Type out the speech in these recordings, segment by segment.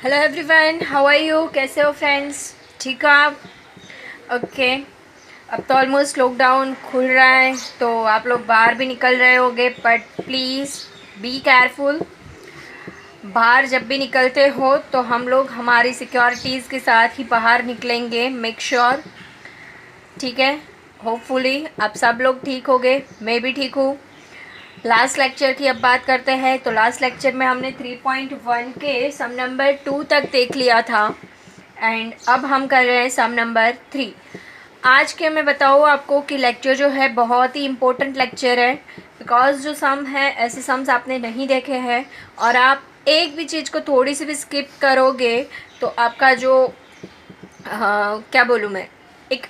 Hello everyone, how are you? कैसे हो friends? ठीक हो आप? ओके। अब तो ऑलमोस्ट लॉकडाउन खुल रहा है तो आप लोग बाहर भी निकल रहे होगे, बट प्लीज़ बी केयरफुल। बाहर जब भी निकलते हो तो हम लोग हमारी सिक्योरिटीज़ के साथ ही बाहर निकलेंगे। मेक श्योर, ठीक है? होपफुली आप सब लोग ठीक होगे, मैं भी ठीक हूँ। लास्ट लेक्चर की अब बात करते हैं। तो लास्ट लेक्चर में हमने 3.1 के सम नंबर 2 तक देख लिया था एंड अब हम कर रहे हैं सम नंबर 3। आज के मैं बताऊँ आपको कि लेक्चर जो है बहुत ही इम्पोर्टेंट लेक्चर है, बिकॉज जो सम है ऐसे सम्स आपने नहीं देखे हैं और आप एक भी चीज़ को थोड़ी सी भी स्किप करोगे तो आपका जो क्या बोलूँ मैं, एक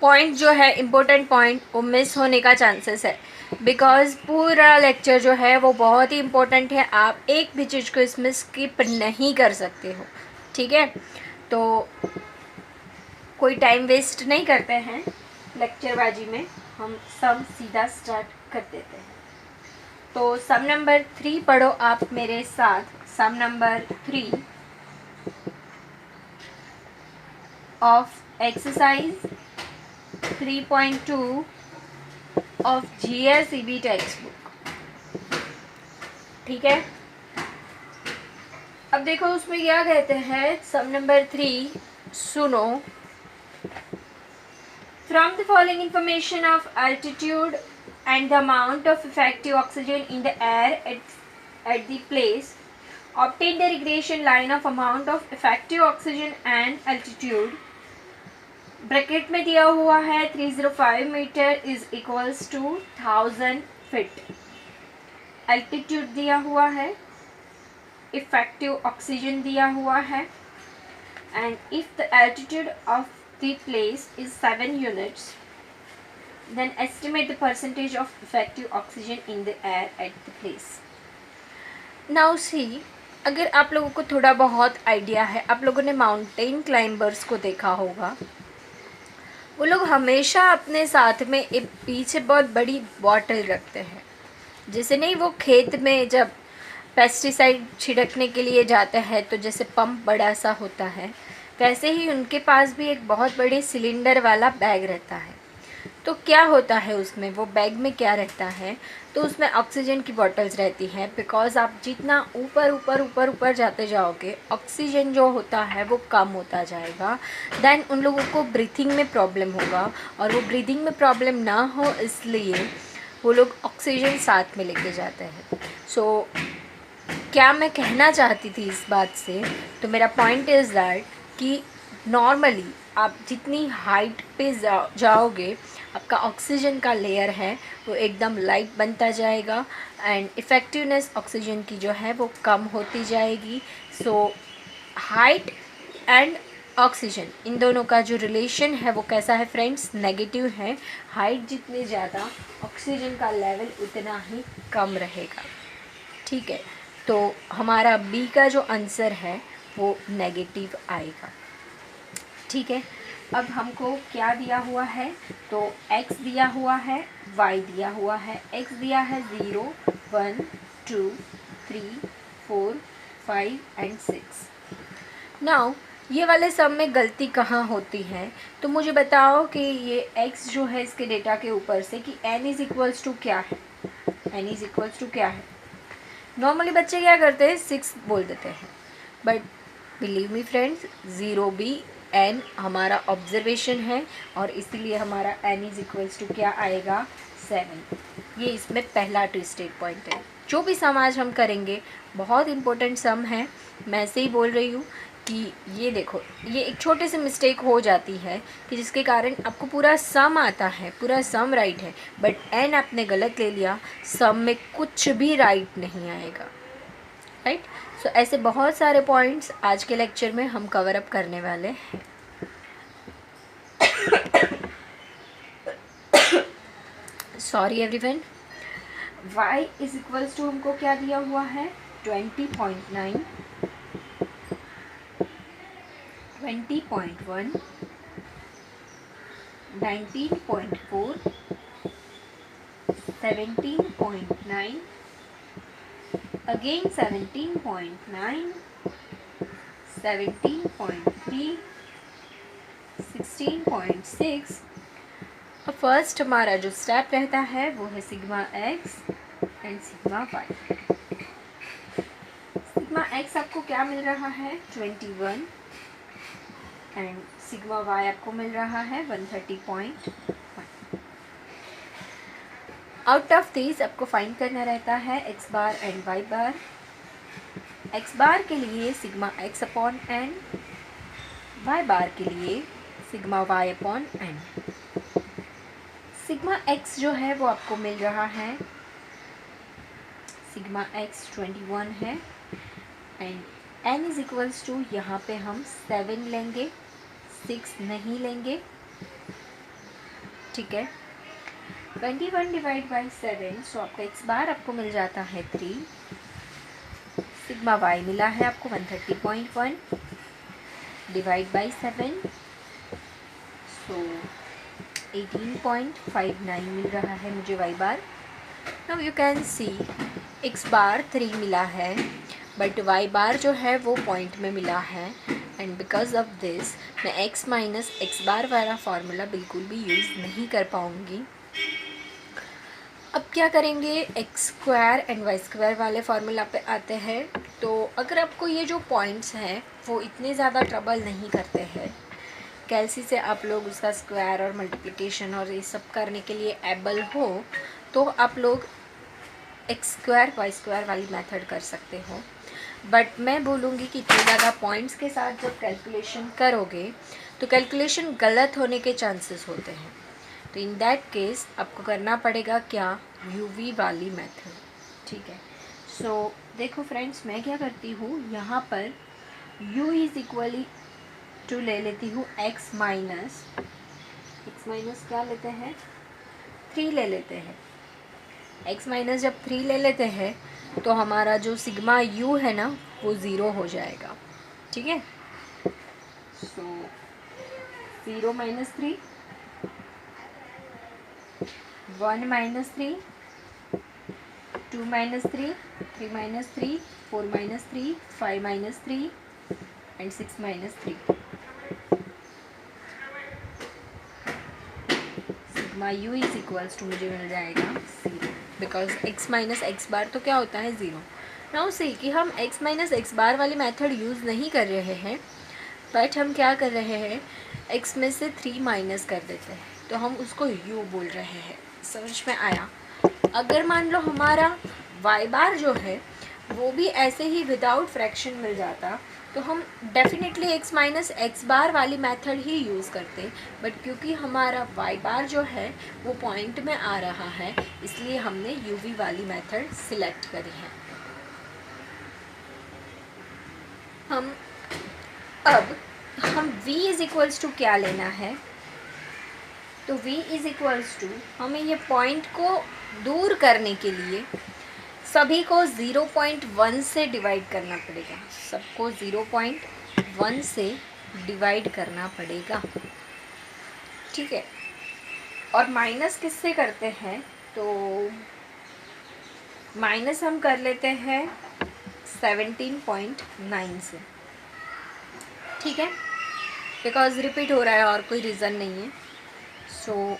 पॉइंट जो है इम्पोर्टेंट पॉइंट वो मिस होने का चांसेस है। बिकॉज पूरा लेक्चर जो है वो बहुत ही इम्पोर्टेंट है, आप एक भी चीज़ को इसमें स्किप नहीं कर सकते हो, ठीक है? तो कोई टाइम वेस्ट नहीं करते हैं लेक्चरबाजी में, हम सम सीधा स्टार्ट कर देते हैं। तो सम नंबर 3 पढ़ो आप मेरे साथ। Sum number 3 of exercise 3.2 of GSEB text book, ठीक है? अब देखो उसमें क्या कहते हैं, सम नंबर 3 सुनो। From the following information of altitude and the amount of effective oxygen in the air at the place, obtain the regression line of amount of effective oxygen and altitude। Bracket में दिया हुआ है 305 metre is equals to 1000 feet. Altitude दिया हुआ है, effective oxygen दिया हुआ है, and if the altitude of the place is 7 units then estimate the percentage of effective oxygen in the air at the place. Now see, अगर आप लोगों को थोड़ा बहुत आइडिया है, आप लोगों ने माउंटेन क्लाइंबर्स को देखा होगा, वो लोग हमेशा अपने साथ में एक पीछे बहुत बड़ी बॉटल रखते हैं। जैसे नहीं, वो खेत में जब पेस्टिसाइड छिड़कने के लिए जाते हैं तो जैसे पंप बड़ा सा होता है, वैसे ही उनके पास भी एक बहुत बड़े सिलेंडर वाला बैग रहता है। तो क्या होता है उसमें, वो बैग में क्या रहता है, तो उसमें ऑक्सीजन की बॉटल्स रहती हैं। बिकॉज आप जितना ऊपर ऊपर ऊपर ऊपर जाते जाओगे ऑक्सीजन जो होता है वो कम होता जाएगा, देन उन लोगों को ब्रीथिंग में प्रॉब्लम होगा, और वो ब्रीथिंग में प्रॉब्लम ना हो इसलिए वो लोग ऑक्सीजन साथ में लेके जाते हैं। सो क्या मैं कहना चाहती थी इस बात से, तो मेरा पॉइंट इज़ दैट कि नॉर्मली आप जितनी हाइट पे जाओगे आपका ऑक्सीजन का लेयर है वो एकदम लाइट बनता जाएगा एंड इफ़ेक्टिवनेस ऑक्सीजन की जो है वो कम होती जाएगी। सो हाइट एंड ऑक्सीजन, इन दोनों का जो रिलेशन है वो कैसा है फ्रेंड्स? नेगेटिव है। हाइट जितनी ज़्यादा ऑक्सीजन का लेवल उतना ही कम रहेगा, ठीक है? तो हमारा बी का जो आंसर है वो नेगेटिव आएगा, ठीक है? अब हमको क्या दिया हुआ है, तो x दिया हुआ है, y दिया हुआ है। x दिया है 0, 1, 2, 3, 4, 5 एंड 6। नाउ ये वाले सब में गलती कहाँ होती है, तो मुझे बताओ कि ये x जो है इसके डेटा के ऊपर से कि n इज़ इक्वल्स टू क्या है, n इज़ इक्वल्स टू क्या है। नॉर्मली बच्चे क्या करते हैं, 6 बोल देते हैं, बट बिलीव मी फ्रेंड्स, 0 भी n हमारा ऑब्जर्वेशन है और इसीलिए हमारा n इज़ इक्वल्स टू क्या आएगा, 7। ये इसमें पहला ट्विस्टेड पॉइंट है। जो भी सम आज हम करेंगे बहुत इंपॉर्टेंट सम है। मैं ऐसे ही बोल रही हूँ कि ये देखो, ये एक छोटे से मिस्टेक हो जाती है कि जिसके कारण आपको पूरा सम आता है, पूरा सम राइट है, बट n आपने गलत ले लिया, सम में कुछ भी राइट नहीं आएगा, राइट? सो ऐसे बहुत सारे पॉइंट्स आज के लेक्चर में हम कवर अप करने वाले हैं। Sorry everyone. y is equals to हमको क्या दिया हुआ है, 20.9, 20.1, 19.4, 17.9, again 17.9, 17.3, 16.6। फर्स्ट हमारा जो स्टेप रहता है वो है sigma X and sigma Y. Sigma X आपको क्या मिल रहा है 21 एंड सिग्मा वाई आपको मिल रहा है 130.1। आउट ऑफ दिस आपको फाइंड करना रहता है X bar and Y bar. X bar के लिए sigma X upon N, Y bar के लिए sigma Y upon N. Sigma X जो है वो आपको मिल रहा है, सिग्मा एक्स 21 है and N is equals to, यहाँ पे हम 7 लेंगे, 6 नहीं लेंगे, ठीक है। 21 डिवाइड बाई 7, सो आपका एक्स बार आपको मिल जाता है 3। सिग्मा वाई मिला है आपको 130.1 डिवाइड बाई 7, सो 18.59 मिल रहा है मुझे Y bar. Now you can see X bar 3 मिला है बट वाई बार जो है वो पॉइंट में मिला है एंड बिकॉज ऑफ दिस मैं एक्स माइनस एक्स बार वाला फार्मूला बिल्कुल भी यूज़ नहीं कर पाऊँगी। अब क्या करेंगे, X square and Y square वाले फार्मूला पे आते हैं। तो अगर आपको ये जो पॉइंट्स हैं वो इतने ज़्यादा ट्रबल नहीं करते हैं, कैलसी से आप लोग उसका स्क्वायर और मल्टीप्लिकेशन और ये सब करने के लिए एबल हो, तो आप लोग एक्स स्क्वायर वाई स्क्वायर वाली मेथड कर सकते हो। बट मैं बोलूँगी कि इतने ज़्यादा पॉइंट्स के साथ जब कैलकुलेशन करोगे तो कैलकुलेशन गलत होने के चांसेस होते हैं। तो इन दैट केस आपको करना पड़ेगा क्या, यूवी वाली मेथड, ठीक है। सो देखो फ्रेंड्स, मैं क्या करती हूँ, यहाँ पर u इज़ इक्वली टू ले लेती हूँ x माइनस क्या लेते हैं, 3 ले लेते हैं। x माइनस जब 3 ले लेते हैं तो हमारा जो सिग्मा u है ना वो 0 हो जाएगा, ठीक है। So 0 minus 3, 1 minus 3, 2 minus 3, 3 minus 3, 4 minus 3, 5 minus 3 and 6 minus 3। Sigma u is equals to मुझे मिल जाएगा 0 because x minus x bar तो क्या होता है 0। नाउ से कि हम x माइनस एक्स बार वाली मेथड यूज़ नहीं कर रहे हैं बट हम क्या कर रहे हैं, x में से 3 माइनस कर देते हैं तो हम उसको u बोल रहे हैं। समझ में आया। अगर मान लो हमारा y बार जो है वो भी ऐसे ही विदाउट फ्रैक्शन मिल जाता तो हम डेफिनेटली x माइनस एक्स बार वाली मेथड ही यूज़ करते, बट क्योंकि हमारा y बार जो है वो पॉइंट में आ रहा है इसलिए हमने यूवी वाली मेथड सिलेक्ट करी है। अब हम v इज़ इक्वल्स टू क्या लेना है, तो v इज़ इक्वल्स टू हमें ये पॉइंट को दूर करने के लिए सभी को 0.1 से डिवाइड करना पड़ेगा, सबको 0.1 से डिवाइड करना पड़ेगा, ठीक है। और माइनस किससे करते हैं, तो माइनस हम कर लेते हैं 17.9 से, ठीक है, बिकॉज रिपीट हो रहा है और कोई रीज़न नहीं है। So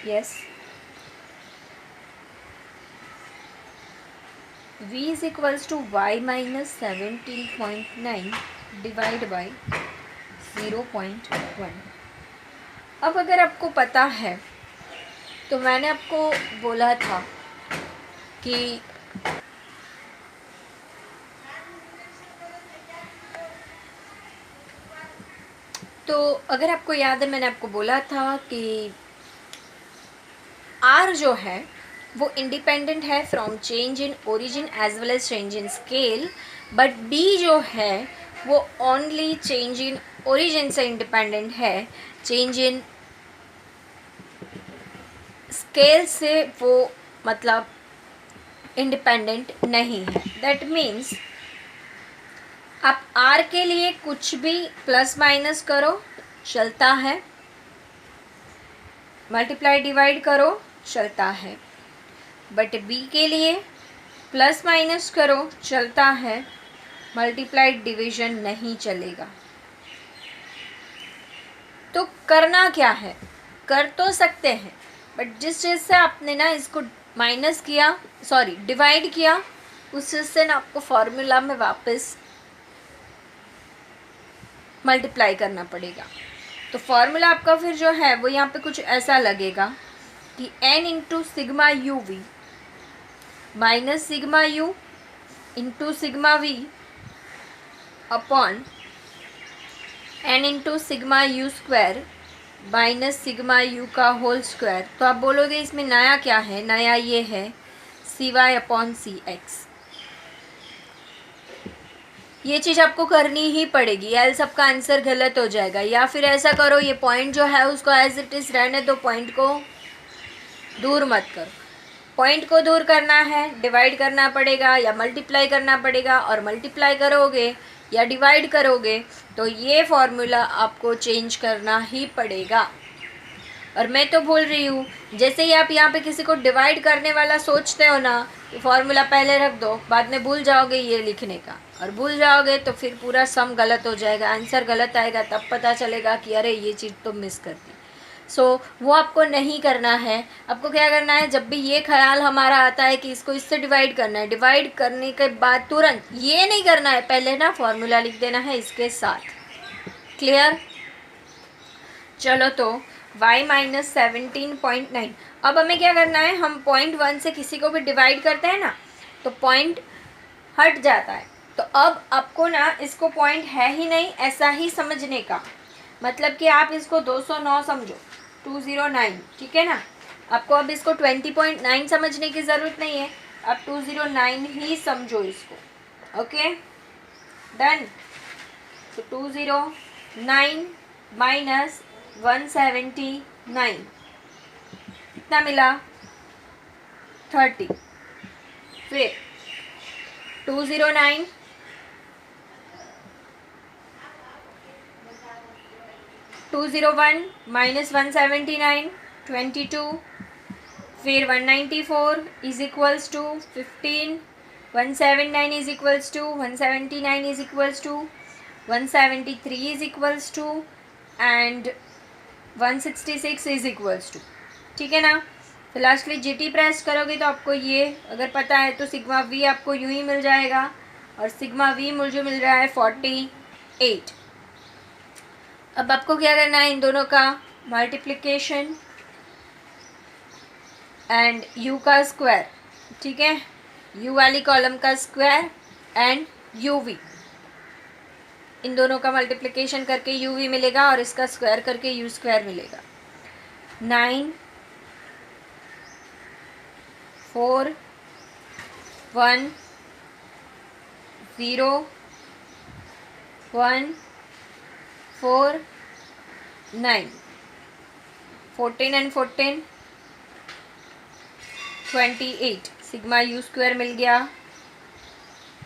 yes, v is equals to y minus 17.9 divide by 0.1। अब अगर आपको पता है तो मैंने आपको बोला था कि तो अगर आपको याद है मैंने आपको बोला था कि r जो है वो इंडिपेंडेंट है from change in origin as well as change in scale, but b जो है वो ओनली चेंज इन ओरिजिन से इंडिपेंडेंट है, चेंज इन स्केल से वो मतलब इंडिपेंडेंट नहीं है। दैट मीन्स आप r के लिए कुछ भी प्लस माइनस करो चलता है, मल्टीप्लाई डिवाइड करो चलता है, बट b के लिए प्लस माइनस करो चलता है, मल्टीप्लाइड डिवीजन नहीं चलेगा। तो करना क्या है, कर तो सकते हैं बट जिस चीज़ से आपने ना इसको माइनस किया, सॉरी डिवाइड किया, उस चीज़ से ना आपको फॉर्मूला में वापस मल्टीप्लाई करना पड़ेगा। तो फॉर्मूला आपका फिर जो है वो यहाँ पे कुछ ऐसा लगेगा कि n into sigma u v minus sigma u into sigma v upon n into sigma u square minus sigma u का होल स्क्वायर। तो आप बोलोगे इसमें नया क्या है, नया ये है सी वाई अपॉन सी एक्स। ये चीज़ आपको करनी ही पड़ेगी, एल्स आपका आंसर गलत हो जाएगा। या फिर ऐसा करो, ये पॉइंट जो है उसको एज इट इज़ रहने दो, पॉइंट को दूर मत करो। पॉइंट को दूर करना है, डिवाइड करना पड़ेगा या मल्टीप्लाई करना पड़ेगा, और मल्टीप्लाई करोगे या डिवाइड करोगे तो ये फॉर्मूला आपको चेंज करना ही पड़ेगा। और मैं तो भूल रही हूँ, जैसे ही आप यहाँ पे किसी को डिवाइड करने वाला सोचते हो ना, तो फॉर्मूला पहले रख दो, बाद में भूल जाओगे ये लिखने का, और भूल जाओगे तो फिर पूरा सम गलत हो जाएगा, आंसर गलत आएगा, तब पता चलेगा कि अरे ये चीज़ तो मिस कर दी। सो वो आपको नहीं करना है। आपको क्या करना है, जब भी ये ख्याल हमारा आता है कि इसको इससे डिवाइड करना है, डिवाइड करने के बाद तुरंत ये नहीं करना है, पहले ना फॉर्मूला लिख देना है इसके साथ। क्लियर? चलो तो y माइनस 17.9। अब हमें क्या करना है, हम 0.1 से किसी को भी डिवाइड करते हैं ना तो पॉइंट हट जाता है। तो अब आपको ना इसको पॉइंट है ही नहीं ऐसा ही समझने का, मतलब कि आप इसको 209 समझो, 209, ठीक है ना। आपको अब इसको 20.9 समझने की ज़रूरत नहीं है, आप 209 ही समझो इसको। Okay done. तो 209 माइनस 179 कितना मिला, 30। फिर 209 201 माइनस 179 22। फिर 194 is equals to 15, 179 is equals to 179 is equals to 173 is equals to and 166 is equals to, ठीक है ना। तो लास्टली जीटी प्रेस करोगे तो आपको ये अगर पता है तो सिग्मा वी आपको यूं ही मिल जाएगा, और सिग्मा वी मुझे मिल रहा है 48। अब आपको क्या करना है, इन दोनों का मल्टीप्लिकेशन एंड यू का स्क्वायर, ठीक है, यू वाली कॉलम का स्क्वायर एंड यू वी, इन दोनों का मल्टीप्लिकेशन करके यू वी मिलेगा और इसका स्क्वायर करके यू स्क्वायर मिलेगा। 9 4 1 0 1 4 9 14 एंड 14 28, सिग्मा यू स्क्वायर मिल गया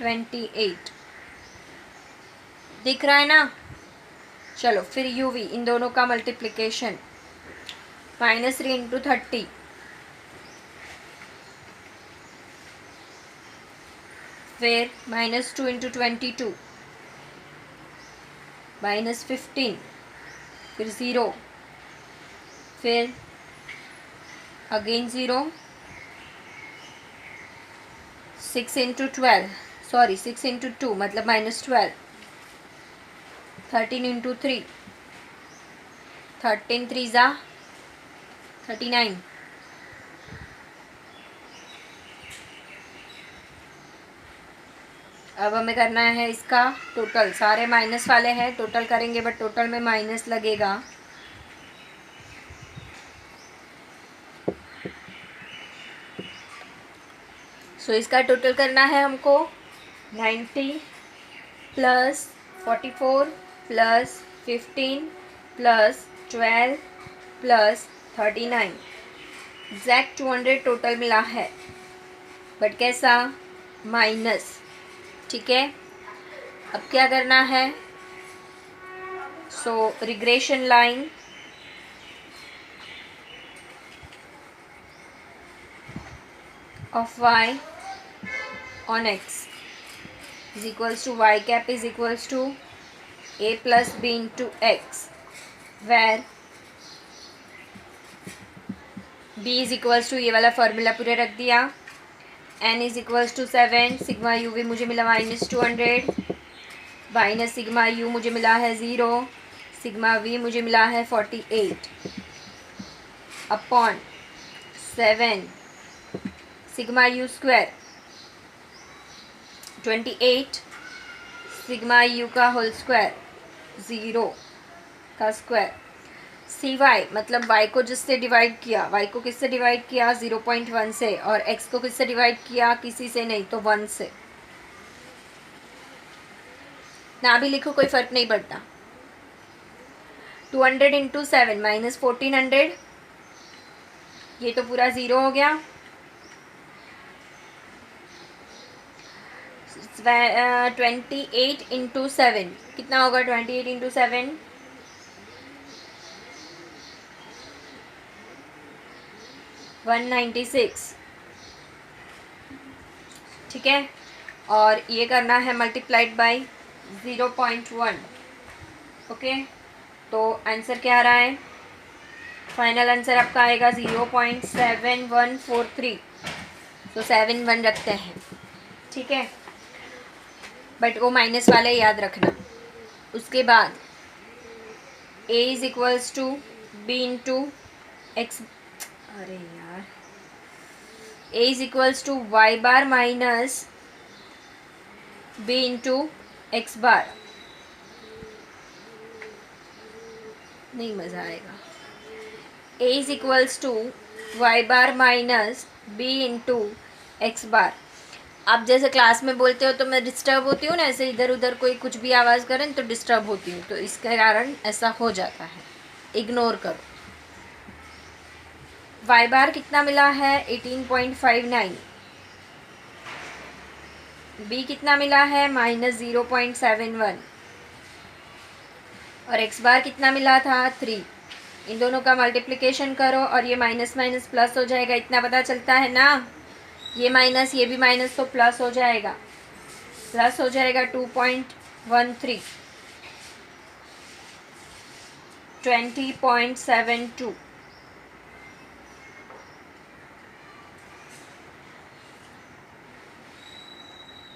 28, दिख रहा है ना। चलो फिर यू वी, इन दोनों का मल्टीप्लिकेशन -3 इंटू 30, फिर -2 इंटू 22, -15, फिर 0, फिर अगेन 0, 6 इंटू 12, सॉरी 6 इंटू 2 मतलब -12, 13 इंटू 3, 13 3 जा 39, अब हमें करना है इसका टोटल, सारे माइनस वाले हैं, टोटल करेंगे बट टोटल में माइनस लगेगा। सो इसका टोटल करना है हमको 90 plus 44 plus 15 plus 12 plus 39, exact 200 total मिला है, बट कैसा, माइनस, ठीक है। अब क्या करना है, so regression line of y on x is equals to y cap is equals to a plus b into x, where b is equals to ये वाला फॉर्मूला पूरे रख दिया, n is equals to 7, sigma you भी मुझे मिला -200, minus sigma you मुझे मिला है 0, सिग्मा वी मुझे मिला है 48 upon 7 sigma u square 28 sigma u का होल स्क्वायर 0 का स्क्वायर, सी वाई मतलब वाई को जिससे डिवाइड किया, वाई को किससे डिवाइड किया 0.1 से, और एक्स को किससे डिवाइड किया किसी से नहीं तो 1 से। ना भी लिखो कोई फ़र्क नहीं पड़ता। 200 इंटू 7 माइनस 1400, ये तो पूरा 0 हो गया। 28 इंटू 7 कितना होगा? 28 इंटू 7 196, ठीक है। और ये करना है मल्टीप्लाइड बाय 0.1, ओके। तो आंसर क्या आ रहा है? फाइनल आंसर आपका आएगा 0.7143, तो 71 रखते हैं, ठीक है। बट वो माइनस वाले याद रखना। उसके बाद a is equals to B into X, अरे यार, a is equals to Y bar minus B into X bar, नहीं मज़ा आएगा। a is equals to Y bar minus B into X bar. आप जैसे क्लास में बोलते हो तो मैं डिस्टर्ब होती हूँ ना, ऐसे इधर उधर कोई कुछ भी आवाज़ करें तो डिस्टर्ब होती हूँ, तो इसके कारण ऐसा हो जाता है, इग्नोर करो। वाई बार कितना मिला है? 18.59, बी कितना मिला है? -0.71, और एक्स बार कितना मिला था? 3। इन दोनों का मल्टीप्लिकेशन करो और ये माइनस माइनस प्लस हो जाएगा, इतना पता चलता है ना। ये माइनस, ये भी माइनस, तो प्लस हो जाएगा, प्लस हो जाएगा 2.13, 20.72।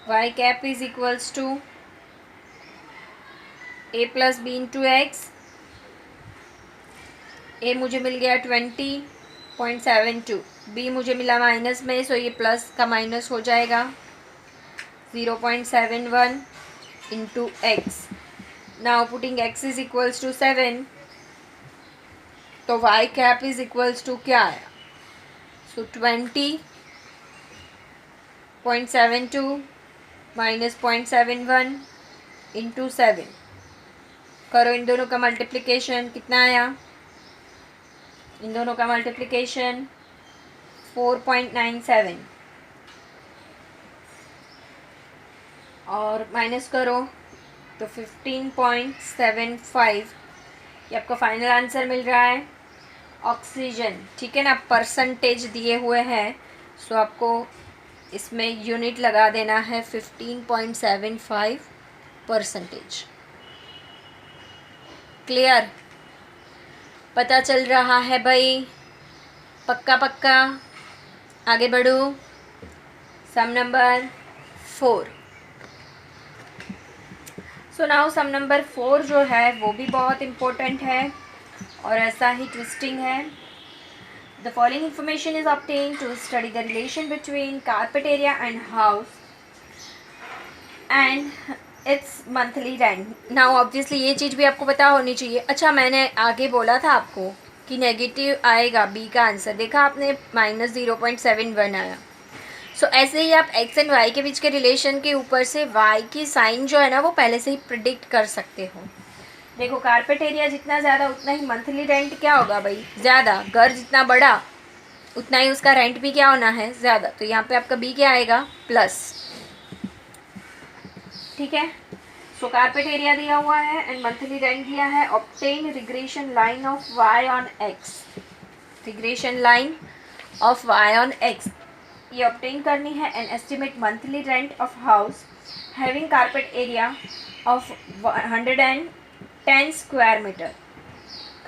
Y cap is equals to A plus B into x. A मुझे मिल गया 20.72, बी मुझे मिला माइनस में, सो ये प्लस का माइनस हो जाएगा 0.71 into x. Now putting x is equals to 7, तो y cap is equals to क्या आया? सो 20.72 माइनस 0.71 इंटू 7, करो इन दोनों का मल्टीप्लिकेशन, कितना आया? इन दोनों का मल्टीप्लिकेशन 4.97, और माइनस करो तो 15.75, ये आपका फाइनल आंसर मिल रहा है। ऑक्सीजन, ठीक है ना, परसेंटेज दिए हुए हैं, सो आपको इसमें यूनिट लगा देना है 15.75%। क्लियर? पता चल रहा है भाई? पक्का पक्का? आगे बढ़ूँ। Sum number 4। So now sum number 4 जो है वो भी बहुत इम्पोर्टेंट है और ऐसा ही ट्विस्टिंग है। The following information is obtained to study the relation between carpet area and house and its monthly rent. Now obviously ये चीज़ भी आपको पता होनी चाहिए। अच्छा, मैंने आगे बोला था आपको कि नेगेटिव आएगा बी का आंसर, देखा आपने, -0.71 आया। सो ऐसे ही आप एक्स एंड वाई के बीच के रिलेशन के ऊपर से वाई की साइन जो है ना वो पहले से ही प्रिडिक्ट कर सकते हो। देखो, कारपेट एरिया जितना ज़्यादा उतना ही मंथली रेंट क्या होगा भाई? ज़्यादा। घर जितना बड़ा उतना ही उसका रेंट भी क्या होना है? ज़्यादा। तो यहाँ पे आपका बी क्या आएगा? प्लस, ठीक है। सो कारपेट एरिया दिया हुआ है एंड मंथली रेंट दिया है। Obtain regression line of y on x, regression line of y on x. ये ऑब्टेन करनी है। An estimate monthly rent of house having carpet area of 110 square metre.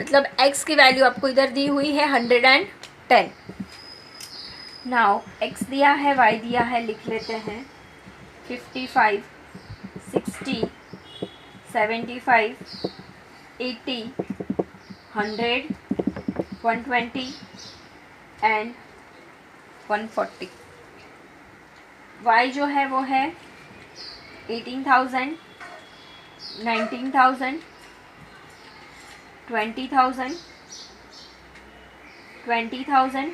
मतलब x की वैल्यू आपको इधर दी हुई है 110। नाउ x दिया है, y दिया है, लिख लेते हैं 55, 60, 75, 80, 100, 120 एंड 140। y जो है वो है 18,000, 19,000, 20,000, 20,000,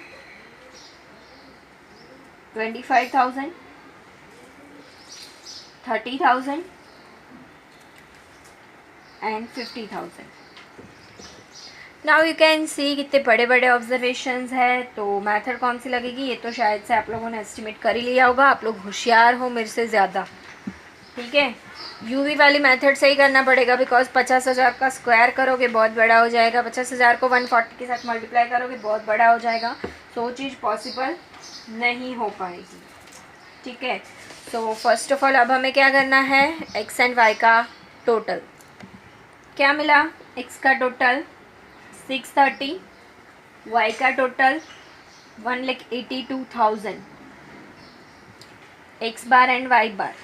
25,000, 30,000 एंड 50,000। नाउ यू कैन सी कितने बड़े बड़े ऑब्जर्वेशंस है। तो मेथड कौन सी लगेगी, ये तो शायद से आप लोगों ने एस्टिमेट कर ही लिया होगा। आप लोग होशियार हो मेरे से ज़्यादा, ठीक है। यूवी वाली मेथड से ही करना पड़ेगा, बिकॉज 50,000 का स्क्वायर करोगे बहुत बड़ा हो जाएगा, 50,000 को 140 के साथ मल्टीप्लाई करोगे बहुत बड़ा हो जाएगा। तो वो चीज़ पॉसिबल नहीं हो पाएगी, ठीक है। तो फर्स्ट ऑफ ऑल अब हमें क्या करना है, एक्स एंड वाई का टोटल क्या मिला। एक्स का टोटल 630, वाई का total 1,82,000, X bar and Y bar.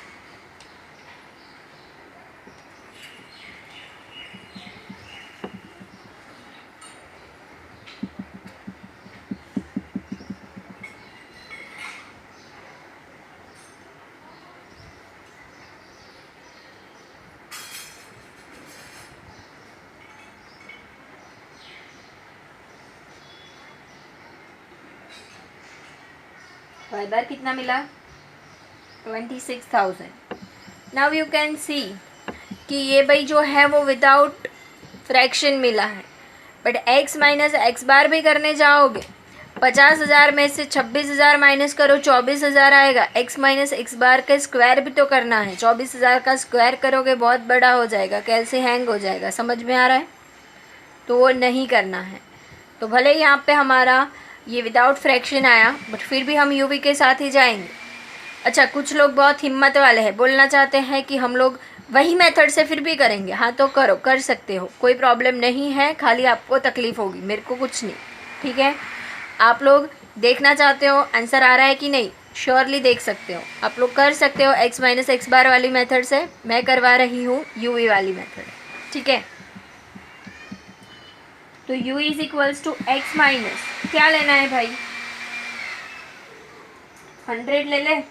Y bar कितना मिला 26,000। नाउ यू कैन सी कि ये भाई जो है वो विदाउट फ्रैक्शन मिला है, बट x माइनस एक्स बार भी करने जाओगे 50,000 में से 26,000 माइनस करो 24,000 आएगा। x माइनस एक्स बार का स्क्वायर भी तो करना है, 24,000 का स्क्वायर करोगे बहुत बड़ा हो जाएगा, कैसे हैंग हो जाएगा, समझ में आ रहा है। तो वो नहीं करना है। तो भले यहाँ पे हमारा ये विदाउट फ्रैक्शन आया, बट फिर भी हम यूवी के साथ ही जाएंगे। अच्छा, कुछ लोग बहुत हिम्मत वाले हैं, बोलना चाहते हैं कि हम लोग वही मेथड से फिर भी करेंगे। हाँ तो करो, कर सकते हो, कोई प्रॉब्लम नहीं है, खाली आपको तकलीफ़ होगी, मेरे को कुछ नहीं, ठीक है। आप लोग देखना चाहते हो आंसर आ रहा है कि नहीं, श्योरली देख सकते हो, आप लोग कर सकते हो एक्स माइनस एक्स बार वाली मेथड से। मैं करवा रही हूँ यूवी वाली मेथड, ठीक है। तो u is equals to x minus क्या लेना है भाई, 100 ले ले।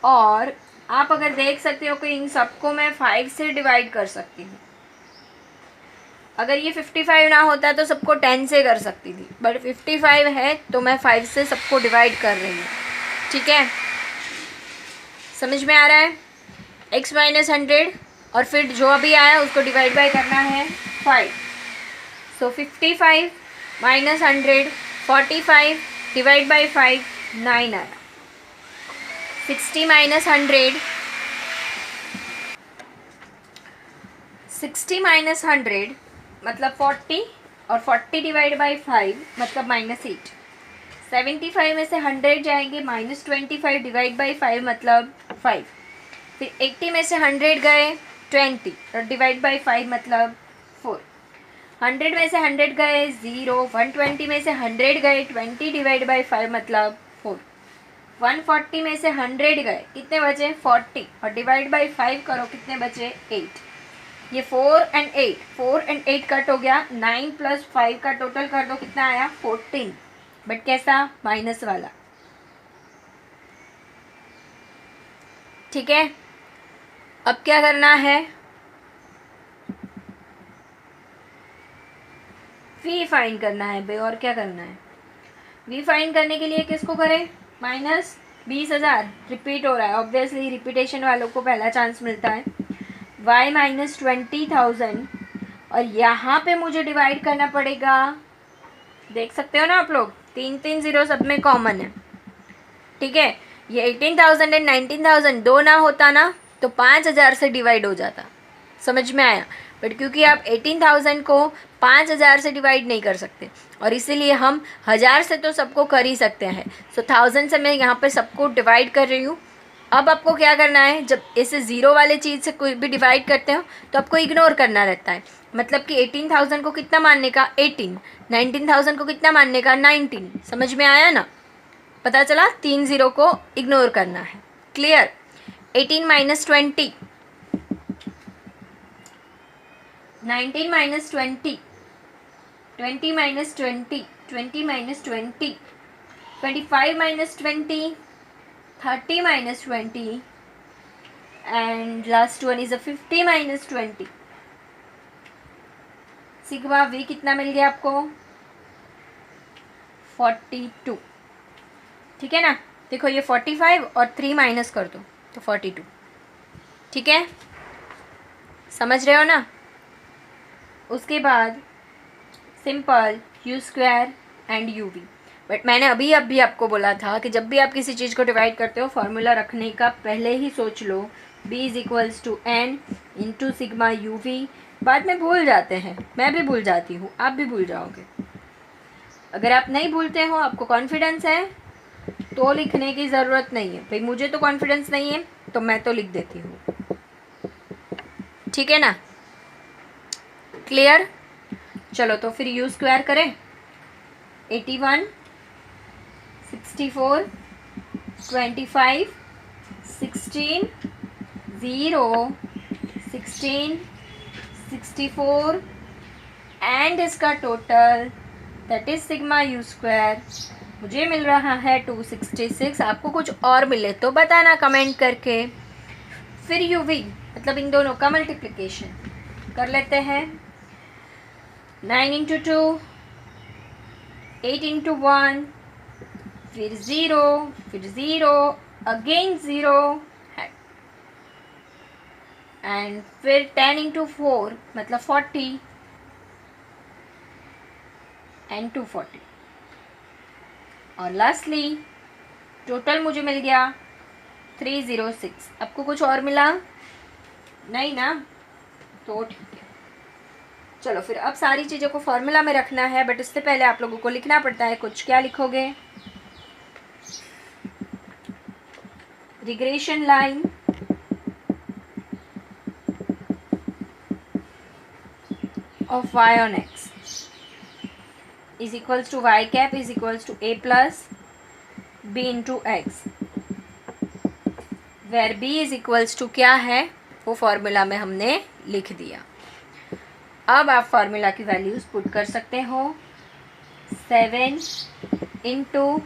और आप अगर देख सकते हो कि इन सबको मैं 5 से डिवाइड कर सकती हूँ। अगर ये 55 ना होता तो सबको 10 से कर सकती थी, बट 55 है तो मैं 5 से सबको डिवाइड कर रही हूँ, ठीक है। समझ में आ रहा है। x माइनस 100 और फिर जो अभी आया उसको डिवाइड बाय करना है 5। सो 55 माइनस 100 45 डिवाइड बाय 5 9 आया। 60 माइनस 100 60 माइनस 100 मतलब 40 और 40 डिवाइड बाय 5 मतलब -8। 75 में से 100 जाएंगे, -25 डिवाइड बाय 5 मतलब 5। फिर 80 में से 100 गए 20 और डिवाइड बाय 5 मतलब 4। 100 में से 100 गए 0। 120 में से 100 गए 20 डिवाइड बाय 5 मतलब 4। 140 में से 100 गए, कितने बचे 40 और डिवाइड बाय 5 करो, कितने बचे 8। ये 4 एंड 8 कट हो गया, 9 प्लस 5 का टोटल कर दो, कितना आया 14, बट कैसा, माइनस वाला, ठीक है। अब क्या करना है, वी फाइंड करना है भाई, और क्या करना है। वी फाइंड करने के लिए किसको करें, -20,000 रिपीट हो रहा है, ऑब्वियसली रिपीटेशन वालों को पहला चांस मिलता है। y माइनस 20,000 और यहाँ पे मुझे डिवाइड करना पड़ेगा, देख सकते हो ना आप लोग, 3 0 सब में कॉमन है, ठीक है। ये 18,000 एंड 19,000 दो ना होता ना तो 5,000 से डिवाइड हो जाता, समझ में आया। बट क्योंकि आप 18,000 को 5,000 से डिवाइड नहीं कर सकते और इसीलिए हम 1000 से तो सबको कर ही सकते हैं। सो 1000 से मैं यहाँ पर सबको डिवाइड कर रही हूँ। अब आपको क्या करना है, जब ऐसे ज़ीरो वाले चीज़ से कोई भी डिवाइड करते हो तो आपको इग्नोर करना रहता है। मतलब कि 18,000 को कितना मानने का 18, 19,000 को कितना मानने का 19। समझ में आया ना, पता चला 3 ज़ीरो को इग्नोर करना है। Clear. 18 minus 20, 19 minus 20, 20 minus 20, 20 minus 20, 25 minus 20, 30 minus 20, and last one is a 50 minus 20. Sigma v कितना मिल गया आपको 42। ठीक है ना, देखो ये 45 और 3 माइनस कर दो तो 42। ठीक है, समझ रहे हो ना। उसके बाद simple u square and u v. But मैंने अभी आपको बोला था कि जब भी आप किसी चीज़ को डिवाइड करते हो फॉर्मूला रखने का पहले ही सोच लो, b is equals to n into sigma u v. बाद में भूल जाते हैं, मैं भी भूल जाती हूँ, आप भी भूल जाओगे। अगर आप नहीं भूलते हो, आपको कॉन्फिडेंस है तो लिखने की ज़रूरत नहीं है। भाई मुझे तो कॉन्फिडेंस नहीं है तो मैं तो लिख देती हूँ। ठीक है ना, क्लियर। चलो तो फिर यू स्क्वायर करें। 81, 64, 25, 16, 0, 16, 64 एंड इसका total that is sigma u square मुझे मिल रहा है 266। आपको कुछ और मिले तो बताना कमेंट करके। फिर यू वी मतलब इन दोनों का मल्टीप्लिकेशन कर लेते हैं। 9 इंटू 2, 8 इंटू 1, फिर 0, फिर 0, अगेन 0 एंड फिर 10 इंटू 4 मतलब 40 एंड 240 और लास्टली टोटल मुझे मिल गया 306। आपको कुछ और मिला नहीं ना, तो ठीक है। चलो फिर अब सारी चीज़ों को फॉर्मूला में रखना है, बट इससे पहले आप लोगों को लिखना पड़ता है कुछ। क्या लिखोगे, regression line of y on x is equals to y cap is equals to a plus b into x, where b is equals to क्या है वो फॉर्मूला में हमने लिख दिया। अब आप फार्मूला की वैल्यूज़ पुट कर सकते हो। 7 into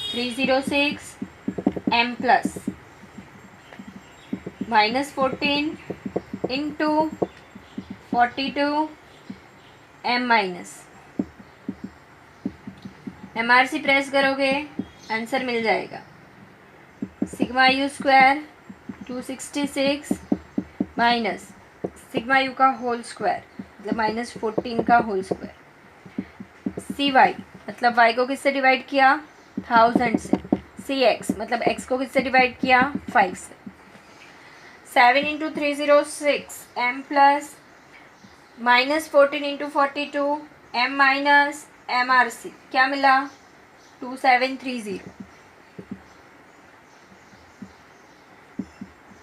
306 m plus -14 into 42 m minus. MRC press करोगे आंसर मिल जाएगा। Sigma u square 266 minus sigma u का होल स्क्वायर मतलब -14 का होल स्क्वायर। सी वाई मतलब वाई को किससे डिवाइड किया 1000 से। सी एक्स मतलब एक्स को किससे डिवाइड किया 5 से। 7 into 306 m plus -14 into 42 m minus MRC क्या मिला 2730।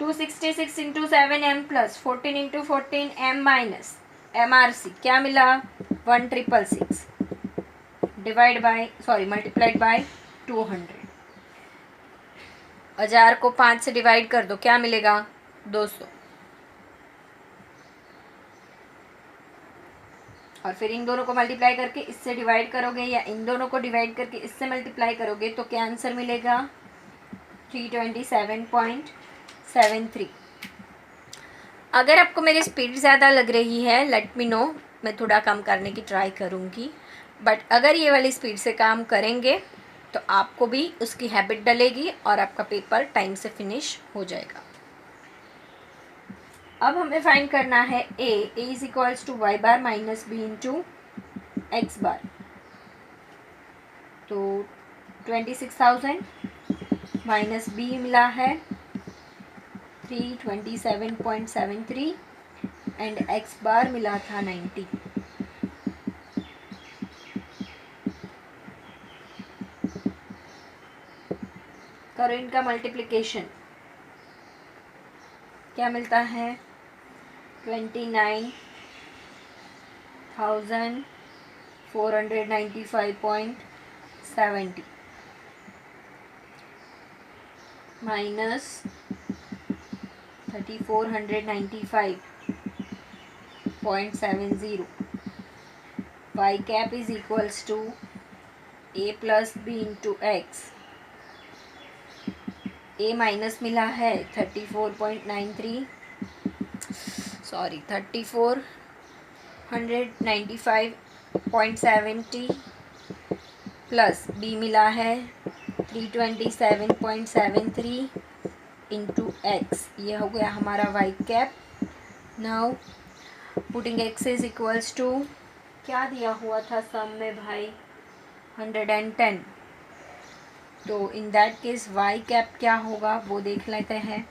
266 into 7 m plus 14 into 14 m minus MRC क्या मिला 1666 डिवाइड बाय मल्टीप्लाइड बाय 200। 1000 को 5 से डिवाइड कर दो क्या मिलेगा 200। और फिर इन दोनों को मल्टीप्लाई करके इससे डिवाइड करोगे या इन दोनों को डिवाइड करके इससे मल्टीप्लाई करोगे तो क्या आंसर मिलेगा 327.73। अगर आपको मेरी स्पीड ज़्यादा लग रही है लेट मी नो, मैं थोड़ा कम करने की ट्राई करूँगी। बट अगर ये वाली स्पीड से काम करेंगे तो आपको भी उसकी हैबिट डलेगी और आपका पेपर टाइम से फिनिश हो जाएगा। अब हमें फाइंड करना है a is equals to Y bar minus B into X bar. तो 26,000 माइनस बी मिला है 327.73 एंड एक्स बार मिला था 90। करो इनका मल्टीप्लिकेशन, क्या मिलता है 29,495.70 minus 3,495.70 y cap is equals to a plus B into x. A minus मिला है 34.93, सॉरी 3495.70 प्लस बी मिला है 327.73 इंटू एक्स। ये हो गया हमारा Y cap. Now putting x is equals to, क्या दिया हुआ था सम में भाई 110, तो in that case Y cap क्या होगा वो देख लेते हैं।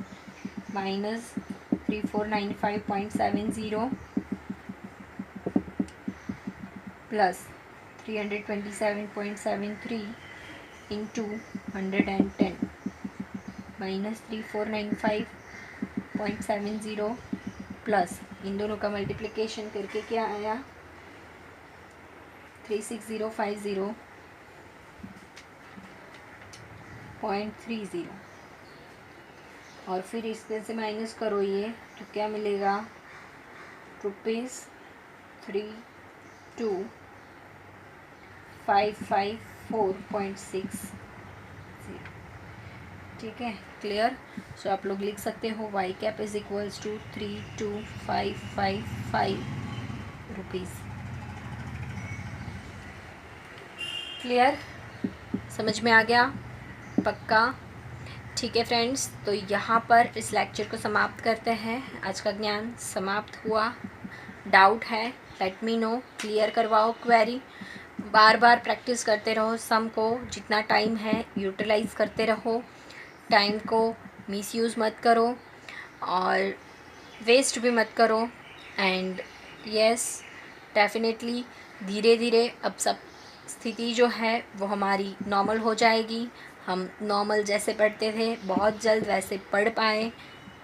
Minus 3495.70 plus 327.73 into 110 minus 3495.70 plus इन दोनों का मल्टीप्लिकेशन करके क्या आया 36050.30 और फिर इसमें से माइनस करो ये तो क्या मिलेगा ₹32,554.60। ठीक है, क्लियर। सो आप लोग लिख सकते हो y cap is equals to 32,555 rupees. Clear, समझ में आ गया पक्का? ठीक है फ्रेंड्स, तो यहाँ पर इस लेक्चर को समाप्त करते हैं। आज का ज्ञान समाप्त हुआ। डाउट है लेट मी नो, क्लियर करवाओ क्वेरी। बार बार प्रैक्टिस करते रहो, सम को जितना टाइम है यूटिलाइज करते रहो, टाइम को मिसयूज़ मत करो और वेस्ट भी मत करो। एंड यस डेफिनेटली धीरे धीरे अब सब स्थिति जो है वो हमारी नॉर्मल हो जाएगी। हम नॉर्मल जैसे पढ़ते थे बहुत जल्द वैसे पढ़ पाएँ,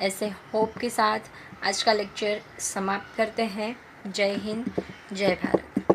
ऐसे होप के साथ आज का लेक्चर समाप्त करते हैं। जय हिंद, जय भारत।